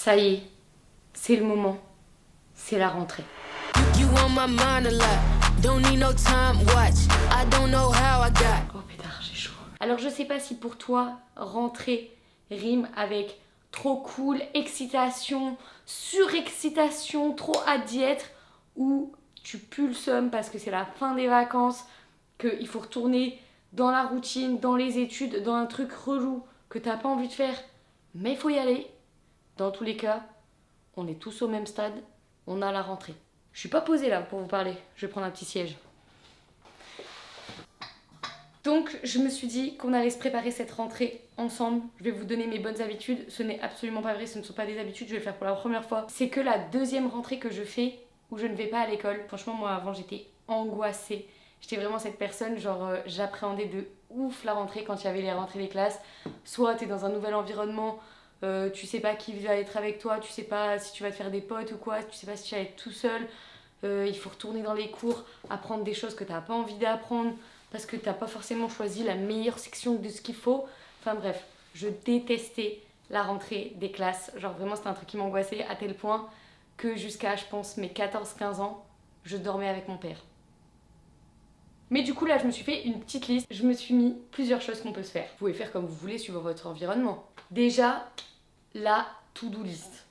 Ça y est, c'est le moment, c'est la rentrée. Oh pétard, j'ai chaud. Alors je sais pas si pour toi, rentrée rime avec trop cool, excitation, surexcitation, trop hâte d'y être, ou tu pues le seum parce que c'est la fin des vacances, qu'il faut retourner dans la routine, dans les études, dans un truc relou que t'as pas envie de faire, mais il faut y aller. Dans tous les cas, on est tous au même stade, on a la rentrée. Je suis pas posée là pour vous parler, je vais prendre un petit siège. Donc je me suis dit qu'on allait se préparer cette rentrée ensemble. Je vais vous donner mes bonnes habitudes. Ce n'est absolument pas vrai, ce ne sont pas des habitudes, je vais le faire pour la première fois. C'est que la deuxième rentrée que je fais où je ne vais pas à l'école. Franchement, moi avant j'étais angoissée. J'étais vraiment cette personne, genre j'appréhendais de ouf la rentrée quand il y avait les rentrées des classes. Soit t'es dans un nouvel environnement, tu sais pas qui va être avec toi, tu sais pas si tu vas te faire des potes ou quoi, tu sais pas si tu vas être tout seul. Il faut retourner dans les cours, apprendre des choses que t'as pas envie d'apprendre parce que t'as pas forcément choisi la meilleure section de ce qu'il faut. Enfin bref, je détestais la rentrée des classes. Genre vraiment c'était un truc qui m'angoissait à tel point que jusqu'à je pense mes 14-15 ans, je dormais avec mon père. Mais du coup là je me suis fait une petite liste, je me suis mis plusieurs choses qu'on peut se faire. Vous pouvez faire comme vous voulez suivant votre environnement. Déjà, la to-do list.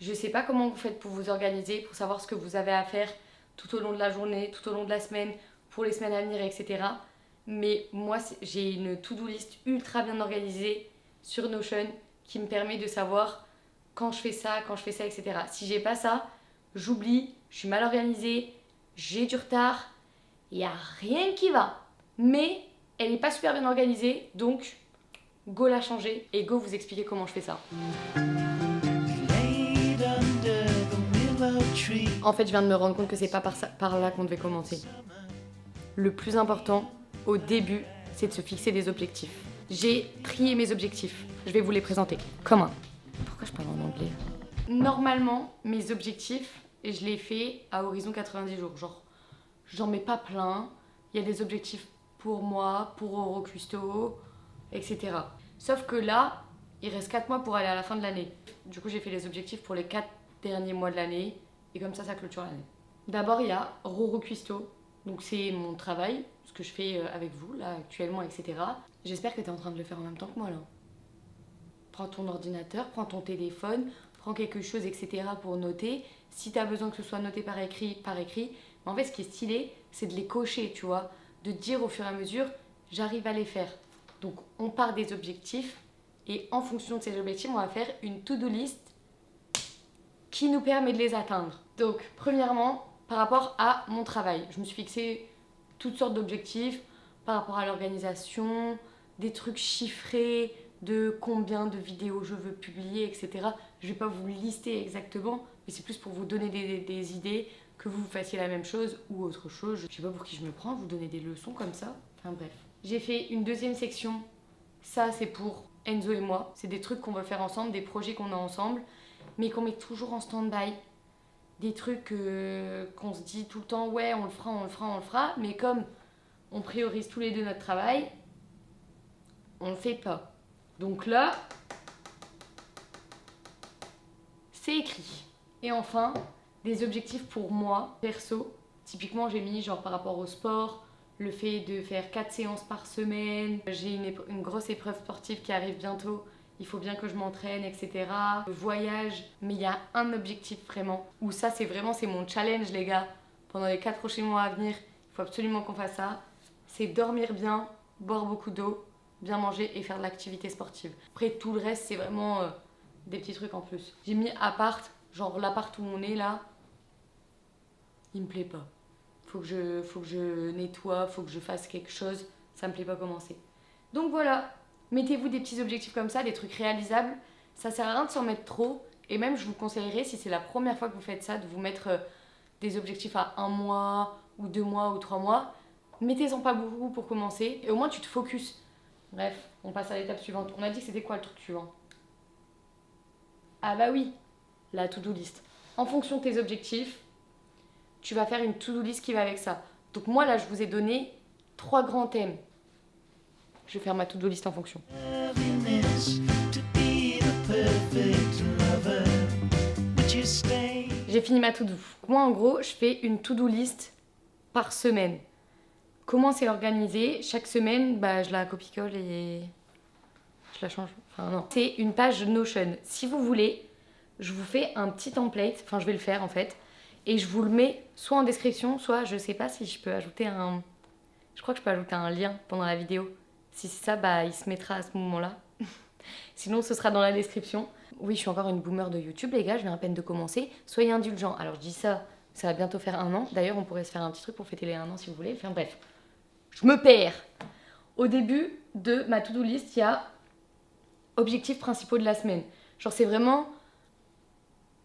Je sais pas comment vous faites pour vous organiser, pour savoir ce que vous avez à faire tout au long de la journée, tout au long de la semaine, pour les semaines à venir, etc. Mais moi j'ai une to-do list ultra bien organisée sur Notion qui me permet de savoir quand je fais ça, etc. Si j'ai pas ça, j'oublie, je suis mal organisée, j'ai du retard. Il n'y a rien qui va. Mais elle n'est pas super bien organisée, donc go la changer et go vous expliquer comment je fais ça. En fait, je viens de me rendre compte que c'est pas par là qu'on devait commencer. Le plus important, au début, c'est de se fixer des objectifs. J'ai trié mes objectifs. Je vais vous les présenter. Comment ? Pourquoi je parle en anglais ? Normalement, mes objectifs, je les fais à horizon 90 jours. Genre, j'en mets pas plein. Il y a des objectifs pour moi, pour Eurocusto, etc. Sauf que là, il reste 4 mois pour aller à la fin de l'année. Du coup, j'ai fait les objectifs pour les 4 derniers mois de l'année. Et comme ça clôture l'année. D'abord, il y a Rorocuisto. Donc c'est mon travail, ce que je fais avec vous, là, actuellement, etc. J'espère que tu es en train de le faire en même temps que moi, là. Prends ton ordinateur, prends ton téléphone, prends quelque chose, etc. pour noter. Si tu as besoin que ce soit noté par écrit. Mais en fait, ce qui est stylé, c'est de les cocher, tu vois. De dire au fur et à mesure, j'arrive à les faire. Donc, on part des objectifs. Et en fonction de ces objectifs, on va faire une to-do list qui nous permet de les atteindre. Donc, premièrement, par rapport à mon travail, je me suis fixé toutes sortes d'objectifs par rapport à l'organisation, des trucs chiffrés, de combien de vidéos je veux publier, etc. Je ne vais pas vous lister exactement, mais c'est plus pour vous donner des idées, que vous fassiez la même chose ou autre chose. Je ne sais pas pour qui je me prends, vous donner des leçons comme ça. Enfin bref. J'ai fait une deuxième section, ça c'est pour Enzo et moi. C'est des trucs qu'on veut faire ensemble, des projets qu'on a ensemble, mais qu'on met toujours en stand-by. Des trucs qu'on se dit tout le temps, ouais, on le fera, mais comme on priorise tous les deux notre travail, on le fait pas. Donc là, c'est écrit. Et enfin, des objectifs pour moi, perso. Typiquement, j'ai mis genre par rapport au sport, le fait de faire 4 séances par semaine. J'ai une grosse épreuve sportive qui arrive bientôt. Il faut bien que je m'entraîne, etc. Le voyage, mais il y a un objectif vraiment. Où ça, c'est mon challenge, les gars. Pendant les 4 prochains mois à venir, il faut absolument qu'on fasse ça. C'est dormir bien, boire beaucoup d'eau, bien manger et faire de l'activité sportive. Après, tout le reste, c'est vraiment des petits trucs en plus. J'ai mis appart, genre l'appart où on est là, il me plaît pas. Faut que je nettoie, faut que je fasse quelque chose. Ça me plaît pas comment c'est. Donc voilà. Mettez-vous des petits objectifs comme ça, des trucs réalisables. Ça sert à rien de s'en mettre trop. Et même, je vous conseillerais, si c'est la première fois que vous faites ça, de vous mettre des objectifs à 1 mois, ou 2 mois, ou 3 mois. Mettez-en pas beaucoup pour commencer. Et au moins, tu te focuses. Bref, on passe à l'étape suivante. On a dit que c'était quoi le truc suivant ? Ah bah oui, la to-do list. En fonction de tes objectifs, tu vas faire une to-do list qui va avec ça. Donc moi, là, je vous ai donné 3 grands thèmes. Je vais faire ma to-do list en fonction. j'ai fini ma to-do. Moi, en gros, je fais une to-do list par semaine. Comment c'est organisé? Chaque semaine, je la copie-colle et je la change. Enfin, non. C'est une page Notion. Si vous voulez, je vous fais un petit template. Enfin, je vais le faire, en fait. Et je vous le mets soit en description, soit je sais pas si je peux ajouter un... Je crois que je peux ajouter un lien pendant la vidéo. Si c'est ça, il se mettra à ce moment-là. Sinon, ce sera dans la description. Oui, je suis encore une boomer de YouTube, les gars. Je viens à peine de commencer. Soyez indulgents. Alors, je dis ça, ça va bientôt faire 1 an. D'ailleurs, on pourrait se faire un petit truc pour fêter les 1 an si vous voulez. Enfin, bref. Je me perds. Au début de ma to-do list, il y a objectifs principaux de la semaine. Genre, c'est vraiment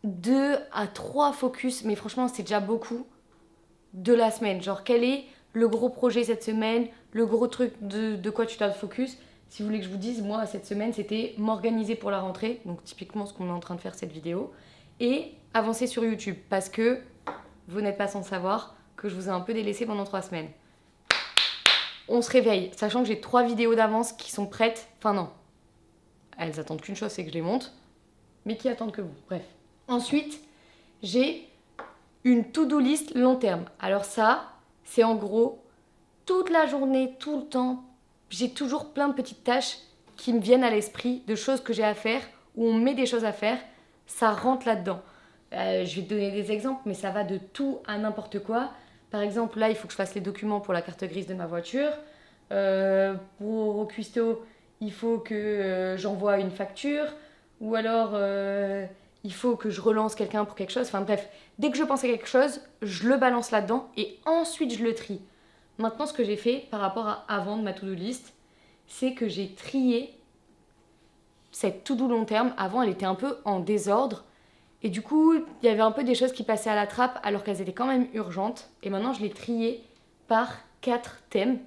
2 à 3 focus, mais franchement, c'est déjà beaucoup de la semaine. Genre, quel est le gros projet cette semaine, le gros truc de quoi tu dois te focus. Si vous voulez que je vous dise, moi, cette semaine, c'était m'organiser pour la rentrée. Donc, typiquement, ce qu'on est en train de faire cette vidéo. Et avancer sur YouTube. Parce que vous n'êtes pas sans savoir que je vous ai un peu délaissé pendant 3 semaines. On se réveille, sachant que j'ai 3 vidéos d'avance qui sont prêtes. Enfin, non. Elles attendent qu'une chose, c'est que je les monte. Mais qui attendent que vous. Bref. Ensuite, j'ai une to-do list long terme. Alors ça, c'est en gros toute la journée, tout le temps. J'ai toujours plein de petites tâches qui me viennent à l'esprit, de choses que j'ai à faire, où on met des choses à faire. Ça rentre là-dedans. Je vais te donner des exemples, mais ça va de tout à n'importe quoi. Par exemple, là, il faut que je fasse les documents pour la carte grise de ma voiture. Pour Rocuisto, il faut que j'envoie une facture. Ou alors, il faut que je relance quelqu'un pour quelque chose. Enfin bref, dès que je pense à quelque chose, je le balance là-dedans et ensuite je le trie. Maintenant, ce que j'ai fait par rapport à avant de ma to-do list, c'est que j'ai trié cette to-do long terme. Avant, elle était un peu en désordre. Et du coup, il y avait un peu des choses qui passaient à la trappe alors qu'elles étaient quand même urgentes. Et maintenant, je l'ai triée par 4 thèmes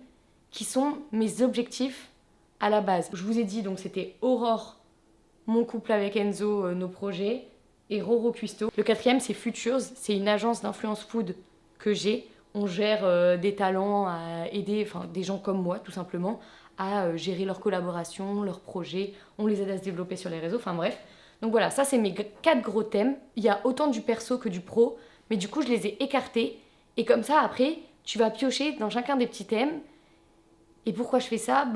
qui sont mes objectifs à la base. Je vous ai dit, donc c'était Aurore, mon couple avec Enzo, nos projets, et Roro Cuisto. Le 4e, c'est Futures. C'est une agence d'influence food que j'ai. On gère des talents à aider, enfin des gens comme moi, tout simplement, à gérer leurs collaborations, leurs projets. On les aide à se développer sur les réseaux. Enfin bref. Donc voilà, ça c'est mes 4 gros thèmes. Il y a autant du perso que du pro, mais du coup je les ai écartés. Et comme ça après, tu vas piocher dans chacun des petits thèmes. Et pourquoi je fais ça?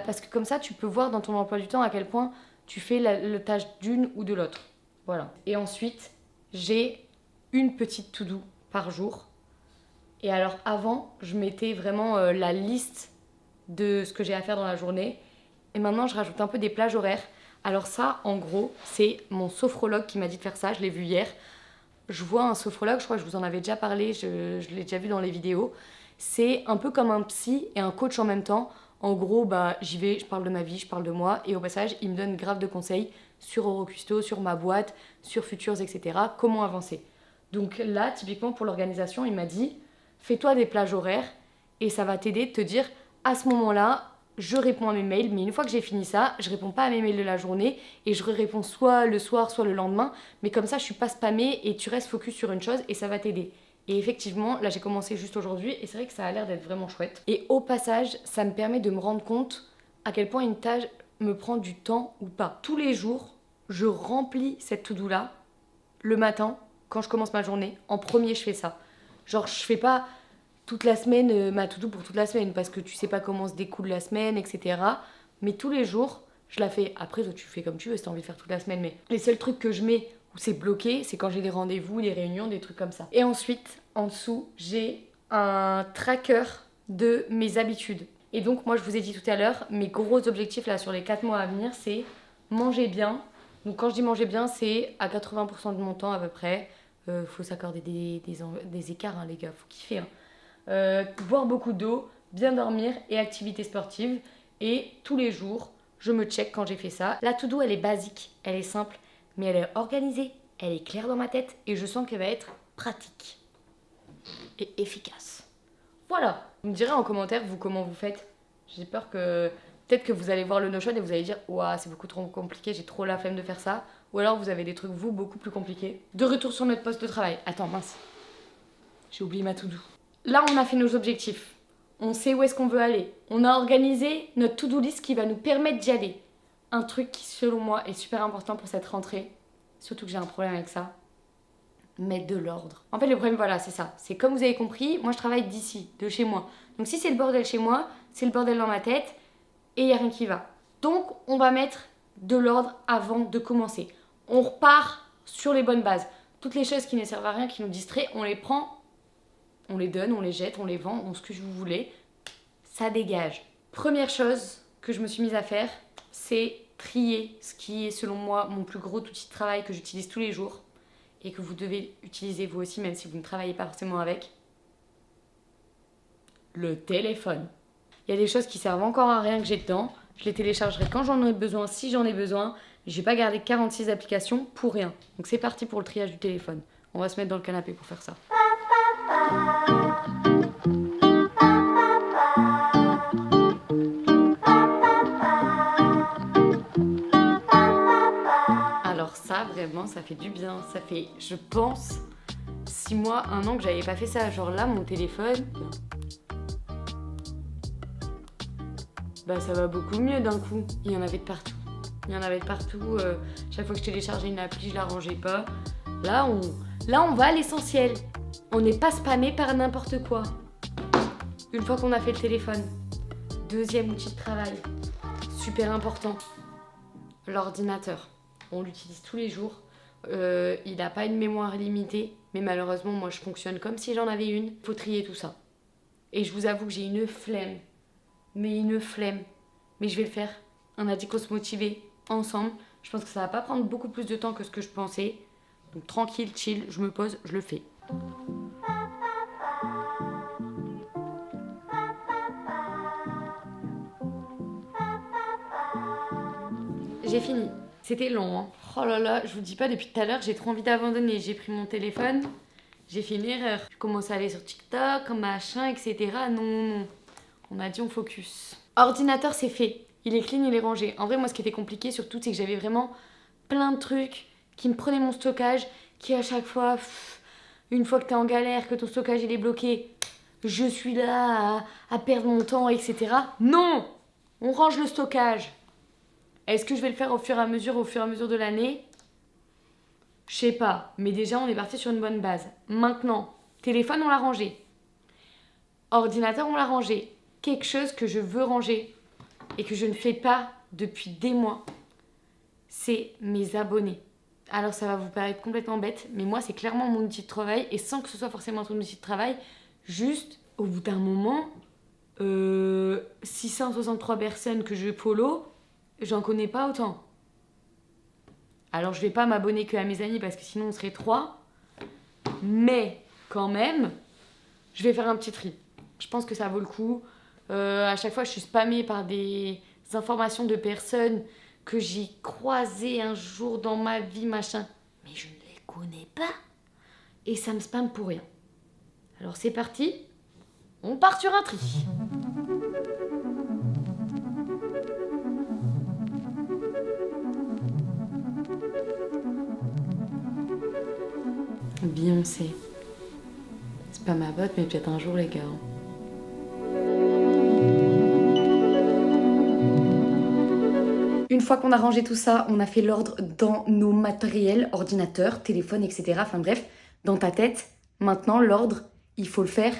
Parce que comme ça tu peux voir dans ton emploi du temps à quel point tu fais la tâche d'une ou de l'autre. Voilà. Et ensuite, j'ai une petite to-do par jour. Et alors avant, je mettais vraiment la liste de ce que j'ai à faire dans la journée. Et maintenant, je rajoute un peu des plages horaires. Alors ça, en gros, c'est mon sophrologue qui m'a dit de faire ça. Je l'ai vu hier. Je vois un sophrologue, je crois que je vous en avais déjà parlé, je l'ai déjà vu dans les vidéos. C'est un peu comme un psy et un coach en même temps. En gros, j'y vais, je parle de ma vie, je parle de moi. Et au passage, il me donne grave de conseils sur Orocusto, sur ma boîte, sur Futures, etc. Comment avancer. Donc là, typiquement pour l'organisation, il m'a dit, fais-toi des plages horaires et ça va t'aider de te dire, à ce moment-là, je réponds à mes mails, mais une fois que j'ai fini ça, je réponds pas à mes mails de la journée et je réponds soit le soir, soit le lendemain. Mais comme ça, je suis pas spammée et tu restes focus sur une chose et ça va t'aider. Et effectivement, là j'ai commencé juste aujourd'hui et c'est vrai que ça a l'air d'être vraiment chouette. Et au passage, ça me permet de me rendre compte à quel point une tâche me prend du temps ou pas. Tous les jours, je remplis cette to-do là le matin quand je commence ma journée. En premier, je fais ça. Genre, je fais pas toute la semaine ma to-do pour toute la semaine parce que tu sais pas comment se découle la semaine, etc. Mais tous les jours, je la fais. Après, toi, tu fais comme tu veux si t'as envie de faire toute la semaine. Mais les seuls trucs que je mets où c'est bloqué, c'est quand j'ai des rendez-vous, des réunions, des trucs comme ça. Et ensuite, en dessous, j'ai un tracker de mes habitudes. Et donc, moi, je vous ai dit tout à l'heure, mes gros objectifs là sur les 4 mois à venir, c'est manger bien. Donc, quand je dis manger bien, c'est à 80% de mon temps à peu près. Faut s'accorder des écarts, hein, les gars, faut kiffer. Boire beaucoup d'eau, bien dormir et activité sportive. Et tous les jours, je me check quand j'ai fait ça. La to-do, elle est basique, elle est simple, mais elle est organisée, elle est claire dans ma tête et je sens qu'elle va être pratique et efficace. Voilà. Vous me direz en commentaire, vous, comment vous faites. J'ai peur que... Peut-être que vous allez voir le Notion et vous allez dire « Ouah, c'est beaucoup trop compliqué, j'ai trop la flemme de faire ça. » Ou alors vous avez des trucs, vous, beaucoup plus compliqués. De retour sur notre poste de travail. Attends, mince. J'ai oublié ma to-do. Là, on a fait nos objectifs. On sait où est-ce qu'on veut aller. On a organisé notre to-do list qui va nous permettre d'y aller. Un truc qui, selon moi, est super important pour cette rentrée, surtout que j'ai un problème avec ça, mettre de l'ordre. En fait, le problème, voilà, c'est ça. C'est comme vous avez compris, moi je travaille d'ici, de chez moi. Donc si c'est le bordel chez moi, c'est le bordel dans ma tête et il n'y a rien qui va. Donc on va mettre de l'ordre avant de commencer. On repart sur les bonnes bases. Toutes les choses qui ne servent à rien, qui nous distraient, on les prend, on les donne, on les jette, on les vend, on ce que vous voulez. Ça dégage. Première chose que je me suis mise à faire, c'est trier ce qui est selon moi mon plus gros outil de travail que j'utilise tous les jours et que vous devez utiliser vous aussi, même si vous ne travaillez pas forcément avec. Le téléphone. Il y a des choses qui servent encore à rien que j'ai dedans. Je les téléchargerai quand j'en ai besoin, si j'en ai besoin. Je vais pas garder 46 applications pour rien. Donc c'est parti pour le triage du téléphone. On va se mettre dans le canapé pour faire ça. Alors ça, vraiment, ça fait du bien. Ça fait, je pense, 6 mois, 1 an que j'avais pas fait ça. Genre là, mon téléphone... Bah ça va beaucoup mieux d'un coup. Il y en avait de partout. Il y en avait de partout. Chaque fois que je téléchargeais une appli, je la rangeais pas. Là, on va à l'essentiel. On n'est pas spammé par n'importe quoi. Une fois qu'on a fait le téléphone. Deuxième outil de travail. Super important. L'ordinateur. On l'utilise tous les jours. Il n'a pas une mémoire limitée. Mais malheureusement, moi, je fonctionne comme si j'en avais une. Faut trier tout ça. Et je vous avoue que j'ai une flemme. Mais une flemme. Mais je vais le faire. On a dit qu'on se motivait ensemble. Je pense que ça va pas prendre beaucoup plus de temps que ce que je pensais. Donc tranquille, chill, je me pose, je le fais. J'ai fini. C'était long, hein. Oh là là, je vous dis pas, depuis tout à l'heure, j'ai trop envie d'abandonner. J'ai pris mon téléphone, j'ai fait une erreur. Je commence à aller sur TikTok, machin, etc. Non, non, non. On a dit on focus. Ordinateur, c'est fait. Il est clean, il est rangé. En vrai, moi, ce qui était compliqué surtout, c'est que j'avais vraiment plein de trucs qui me prenaient mon stockage, qui à chaque fois, une fois que t'es en galère, que ton stockage il est bloqué, je suis là à perdre mon temps, etc. Non! On range le stockage. Est-ce que je vais le faire au fur et à mesure de l'année? Je sais pas. Mais déjà, on est parti sur une bonne base. Maintenant, téléphone, on l'a rangé. Ordinateur, on l'a rangé. Quelque chose que je veux ranger et que je ne fais pas depuis des mois, c'est mes abonnés. Alors ça va vous paraître complètement bête, mais moi c'est clairement mon outil de travail et sans que ce soit forcément ton outil de travail, juste au bout d'un moment, 663 personnes que je follow, j'en connais pas autant. Alors je vais pas m'abonner que à mes amis parce que sinon on serait 3, mais quand même, je vais faire un petit tri. Je pense que ça vaut le coup. À chaque fois, je suis spammée par des informations de personnes que j'ai croisées un jour dans ma vie, machin. Mais je ne les connais pas. Et ça me spamme pour rien. Alors c'est parti. On part sur un tri. Beyoncé. C'est pas ma botte, mais peut-être un jour, les gars. Une fois qu'on a rangé tout ça, on a fait l'ordre dans nos matériels, ordinateur, téléphone, etc. Enfin bref, dans ta tête, maintenant l'ordre, il faut le faire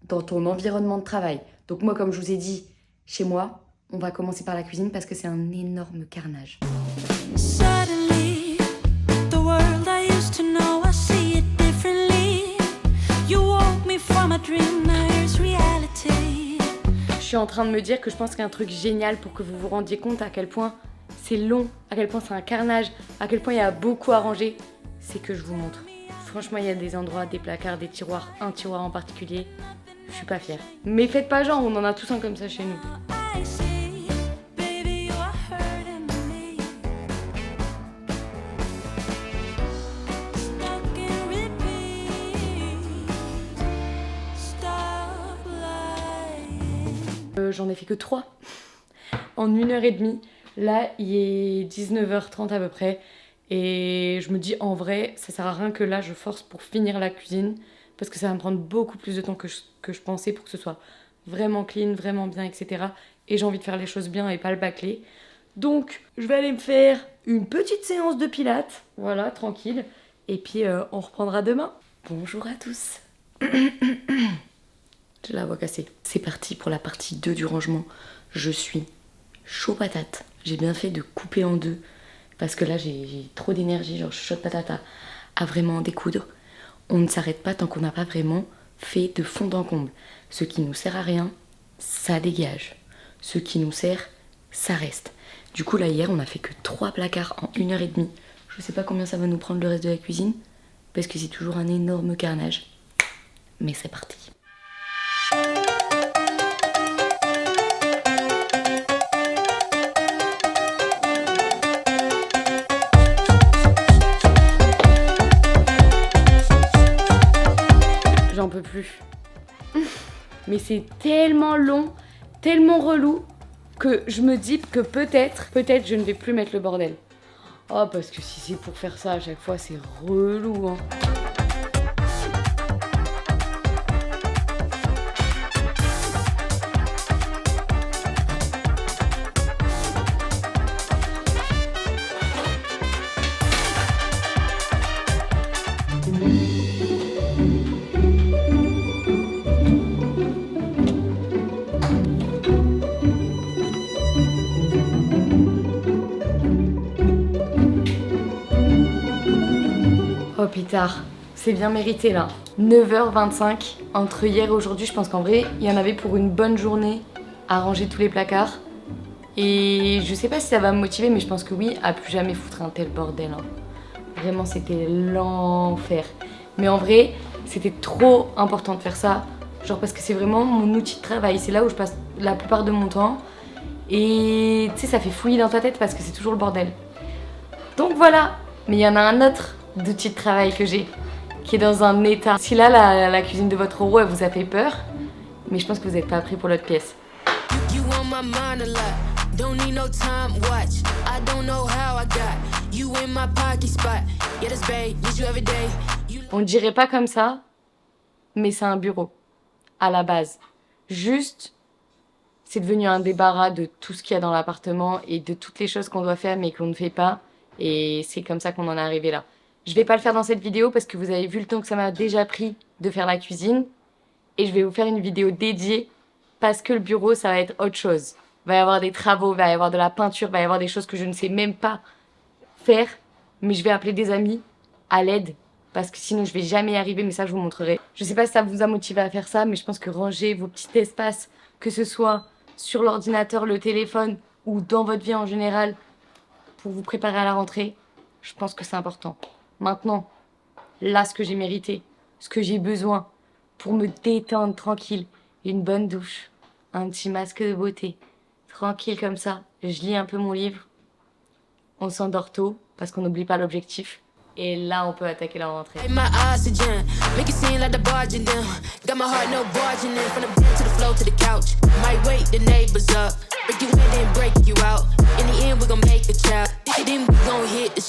dans ton environnement de travail. Donc moi, comme je vous ai dit, chez moi, on va commencer par la cuisine parce que c'est un énorme carnage. Suddenly, the world I used to know, I see it differently. You woke me from a dream, now here's reality. Je suis en train de me dire que je pense qu'un truc génial pour que vous vous rendiez compte à quel point c'est long, à quel point c'est un carnage, à quel point il y a beaucoup à ranger, c'est que je vous montre. Franchement, il y a des endroits, des placards, des tiroirs, un tiroir en particulier. Je suis pas fière. Mais faites pas genre, on en a tous un comme ça chez nous. J'en ai fait que 3 en 1h30. Là, il est 19h30 à peu près. Et je me dis, en vrai, ça sert à rien que là, je force pour finir la cuisine. Parce que ça va me prendre beaucoup plus de temps que je pensais pour que ce soit vraiment clean, vraiment bien, etc. Et j'ai envie de faire les choses bien et pas le bâcler. Donc, je vais aller me faire une petite séance de pilates. Voilà, tranquille. Et puis on reprendra demain. Bonjour à tous. J'ai la voix cassée. C'est parti pour la partie 2 du rangement. Je suis chaud patate. J'ai bien fait de couper en deux parce que là j'ai trop d'énergie, genre je suis chaude patate à vraiment en découdre. On ne s'arrête pas tant qu'on n'a pas vraiment fait de fond en comble. Ce qui nous sert à rien, ça dégage. Ce qui nous sert, ça reste. Du coup là hier on a fait que 3 placards en 1h30. Je sais pas combien ça va nous prendre le reste de la cuisine parce que c'est toujours un énorme carnage. Mais c'est parti. J'en peux plus. Mais c'est tellement long, tellement relou que je me dis que peut-être je ne vais plus mettre le bordel. Oh, parce que si c'est pour faire ça à chaque fois, c'est relou, hein. Oh pétard, c'est bien mérité là. 9h25 entre hier et aujourd'hui, je pense qu'en vrai, il y en avait pour une bonne journée à ranger tous les placards. Et je sais pas si ça va me motiver, mais je pense que oui, à plus jamais foutre un tel bordel, hein. Vraiment, c'était l'enfer. Mais en vrai, c'était trop important de faire ça. Genre parce que c'est vraiment mon outil de travail. C'est là où je passe la plupart de mon temps. Et tu sais, ça fait fouiller dans ta tête parce que c'est toujours le bordel. Donc voilà. Mais il y en a un autre d'outil de travail que j'ai, qui est dans un état. Si là, la cuisine de votre euro, elle vous a fait peur, mais je pense que vous n'êtes pas prêts pour l'autre pièce. On ne dirait pas comme ça, mais c'est un bureau, à la base. Juste, c'est devenu un débarras de tout ce qu'il y a dans l'appartement et de toutes les choses qu'on doit faire mais qu'on ne fait pas. Et c'est comme ça qu'on en est arrivé là. Je vais pas le faire dans cette vidéo parce que vous avez vu le temps que ça m'a déjà pris de faire la cuisine. Et je vais vous faire une vidéo dédiée parce que le bureau, ça va être autre chose. Il va y avoir des travaux, il va y avoir de la peinture, il va y avoir des choses que je ne sais même pas faire. Mais je vais appeler des amis à l'aide parce que sinon je vais jamais y arriver, mais ça je vous montrerai. Je sais pas si ça vous a motivé à faire ça, mais je pense que ranger vos petits espaces, que ce soit sur l'ordinateur, le téléphone ou dans votre vie en général, pour vous préparer à la rentrée, je pense que c'est important. Maintenant, là, ce que j'ai mérité, ce que j'ai besoin pour me détendre tranquille, une bonne douche, un petit masque de beauté, tranquille comme ça, je lis un peu mon livre, on s'endort tôt parce qu'on n'oublie pas l'objectif. Et là, on peut attaquer la rentrée.